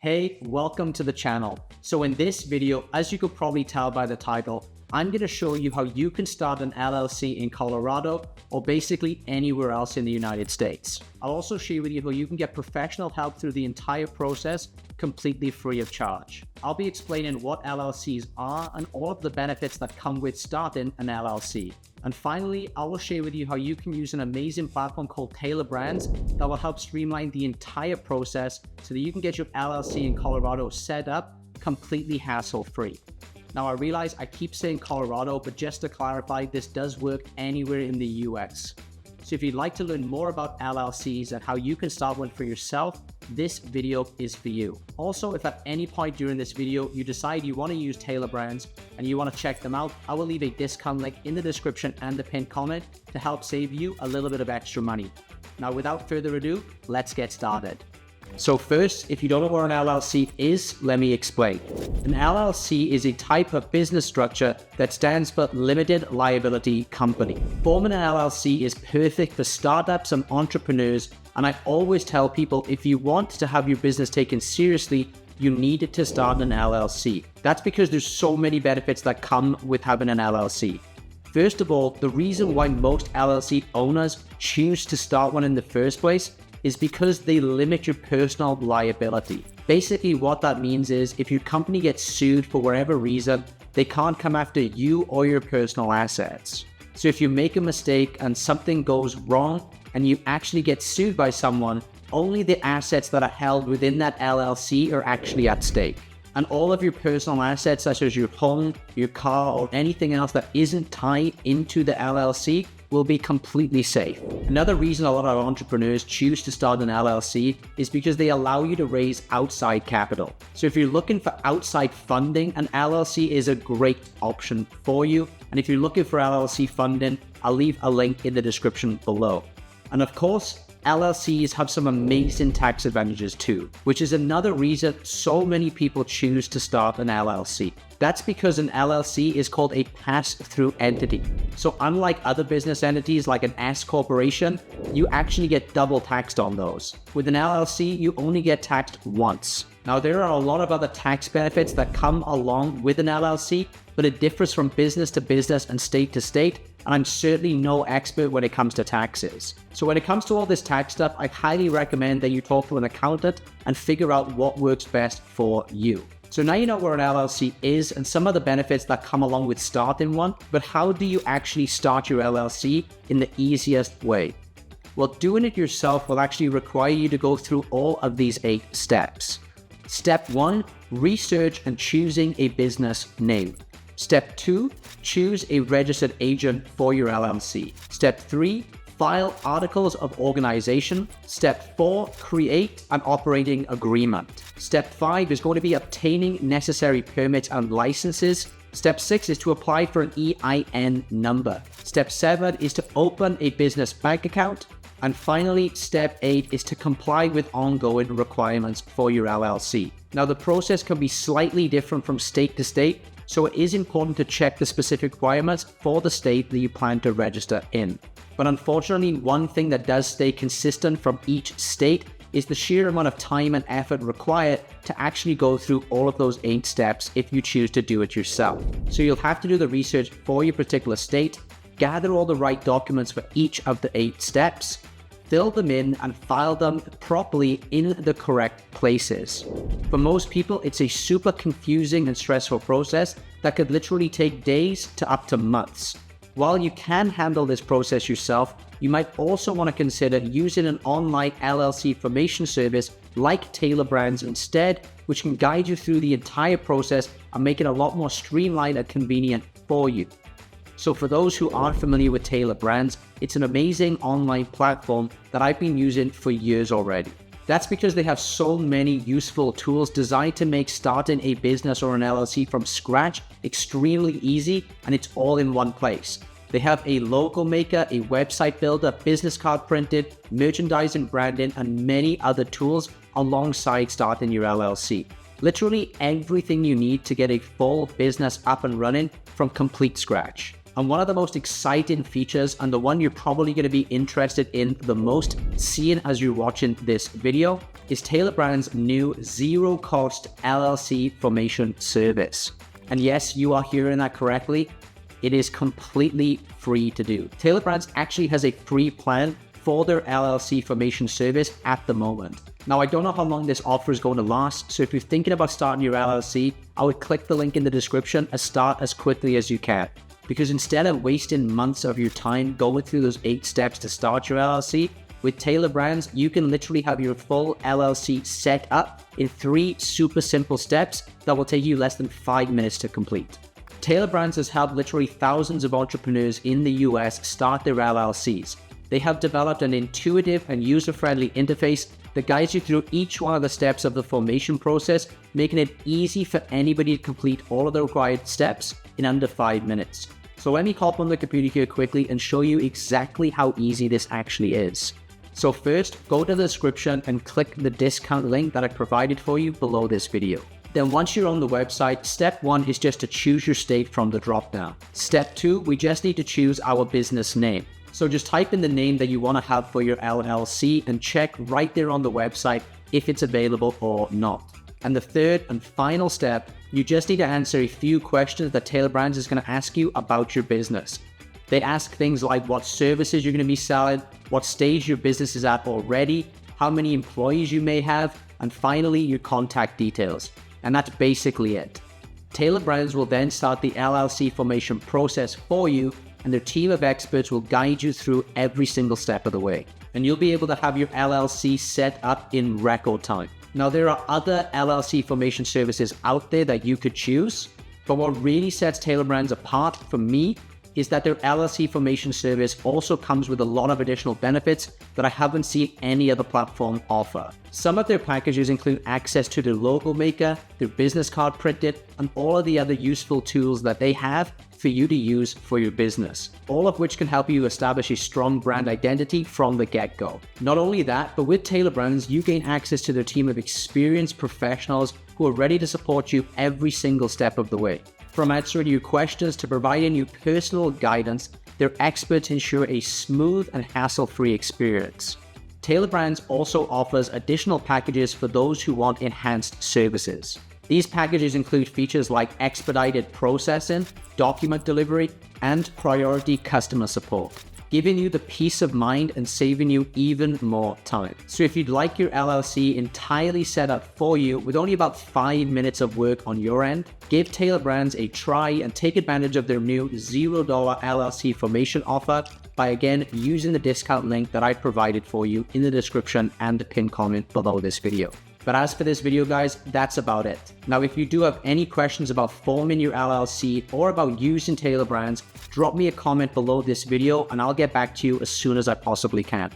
Hey, welcome to the channel. So in this video, as you could probably tell by the title, I'm going to show you how you can start an LLC in Colorado or basically anywhere else in the United States. I'll also share with you how you can get professional help through the entire process completely free of charge. I'll be explaining what LLCs are and all of the benefits that come with starting an LLC. And finally, I will share with you how you can use an amazing platform called Tailor Brands that will help streamline the entire process so that you can get your LLC in Colorado set up completely hassle-free. Now, I realize I keep saying Colorado, but just to clarify, this does work anywhere in the US. So if you'd like to learn more about LLCs and how you can start one for yourself, this video is for you. Also, if at any point during this video you decide you want to use Tailor Brands and you want to check them out, I will leave a discount link in the description and the pinned comment to help save you a little bit of extra money. Now, without further ado, let's get started. So first, if you don't know what an LLC is, let me explain. An LLC is a type of business structure that stands for Limited Liability Company. Forming an LLC is perfect for startups and entrepreneurs, and I always tell people if you want to have your business taken seriously, you need to start an LLC. That's because there's so many benefits that come with having an LLC. First of all, the reason why most LLC owners choose to start one in the first place is because they limit your personal liability. Basically, what that means is if your company gets sued for whatever reason, they can't come after you or your personal assets. So if you make a mistake and something goes wrong and you actually get sued by someone, only the assets that are held within that LLC are actually at stake. And all of your personal assets, such as your home, your car, or anything else that isn't tied into the LLC, will be completely safe. Another reason a lot of entrepreneurs choose to start an LLC is because they allow you to raise outside capital. So if you're looking for outside funding, an LLC is a great option for you. And if you're looking for LLC funding, I'll leave a link in the description below. And of course, LLCs have some amazing tax advantages too, which is another reason so many people choose to start an LLC. That's because an LLC is called a pass-through entity. So unlike other business entities like an S corporation, you actually get double taxed on those. With an LLC, you only get taxed once. Now, there are a lot of other tax benefits that come along with an LLC, but it differs from business to business and state to state, and I'm certainly no expert when it comes to taxes. So when it comes to all this tax stuff, I highly recommend that you talk to an accountant and figure out what works best for you. So now you know what an LLC is and some of the benefits that come along with starting one, but how do you actually start your LLC in the easiest way? Well, doing it yourself will actually require you to go through all of these 8 steps. Step 1, research and choosing a business name. Step 2, choose a registered agent for your LLC. Step 3, file articles of organization. Step 4, create an operating agreement. Step 5 is going to be obtaining necessary permits and licenses. Step 6 is to apply for an EIN number. Step 7 is to open a business bank account. And finally, step 8 is to comply with ongoing requirements for your LLC. Now, the process can be slightly different from state to state, so it is important to check the specific requirements for the state that you plan to register in. But unfortunately, one thing that does stay consistent from each state is the sheer amount of time and effort required to actually go through all of those 8 steps if you choose to do it yourself. So you'll have to do the research for your particular state, gather all the right documents for each of the 8 steps, fill them in and file them properly in the correct places. For most people, it's a super confusing and stressful process that could literally take days to up to months. While you can handle this process yourself, you might also want to consider using an online LLC formation service like Tailor Brands instead, which can guide you through the entire process and make it a lot more streamlined and convenient for you. So for those who aren't familiar with Tailor Brands, it's an amazing online platform that I've been using for years already. That's because they have so many useful tools designed to make starting a business or an LLC from scratch extremely easy, and it's all in one place. They have a logo maker, a website builder, business card printed, merchandising, branding, and many other tools alongside starting your LLC. Literally everything you need to get a full business up and running from complete scratch. And one of the most exciting features, and the one you're probably going to be interested in the most, seeing as you're watching this video, is Tailor Brands' new zero-cost LLC formation service. And yes, you are hearing that correctly. It is completely free to do. Tailor Brands actually has a free plan for their LLC formation service at the moment. Now, I don't know how long this offer is going to last, so if you're thinking about starting your LLC, I would click the link in the description and start as quickly as you can. Because instead of wasting months of your time going through those 8 steps to start your LLC, with Tailor Brands, you can literally have your full LLC set up in 3 super simple steps that will take you less than 5 minutes to complete. Tailor Brands has helped literally thousands of entrepreneurs in the US start their LLCs. They have developed an intuitive and user-friendly interface that guides you through each one of the steps of the formation process, making it easy for anybody to complete all of the required steps in under 5 minutes. So let me hop on the computer here quickly and show you exactly how easy this actually is. So first, go to the description and click the discount link that I provided for you below this video. Then once you're on the website, step 1 is just to choose your state from the drop-down. Step 2, we just need to choose our business name. So just type in the name that you want to have for your LLC and check right there on the website if it's available or not. And the third and final step, you just need to answer a few questions that Tailor Brands is going to ask you about your business. They ask things like what services you're going to be selling, what stage your business is at already, how many employees you may have, and finally your contact details. And that's basically it. Tailor Brands will then start the LLC formation process for you, and their team of experts will guide you through every single step of the way. And you'll be able to have your LLC set up in record time. Now, there are other LLC formation services out there that you could choose, but what really sets Tailor Brands apart for me is that their LLC formation service also comes with a lot of additional benefits that I haven't seen any other platform offer. Some of their packages include access to their logo maker, their business card printed, and all of the other useful tools that they have for you to use for your business, all of which can help you establish a strong brand identity from the get-go. Not only that, but with Tailor Brands, you gain access to their team of experienced professionals who are ready to support you every single step of the way. From answering your questions to providing you personal guidance, their experts ensure a smooth and hassle-free experience. Tailor Brands also offers additional packages for those who want enhanced services. These packages include features like expedited processing, document delivery, and priority customer support, giving you the peace of mind and saving you even more time. So if you'd like your LLC entirely set up for you with only about 5 minutes of work on your end, give Tailor Brands a try and take advantage of their new $0 LLC formation offer by again using the discount link that I provided for you in the description and the pinned comment below this video. But as for this video, guys, that's about it. Now, if you do have any questions about forming your LLC or about using Tailor Brands, drop me a comment below this video and I'll get back to you as soon as I possibly can.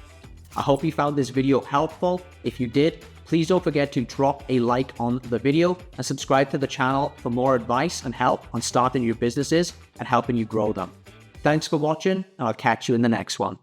I hope you found this video helpful. If you did, please don't forget to drop a like on the video and subscribe to the channel for more advice and help on starting your businesses and helping you grow them. Thanks for watching, and I'll catch you in the next one.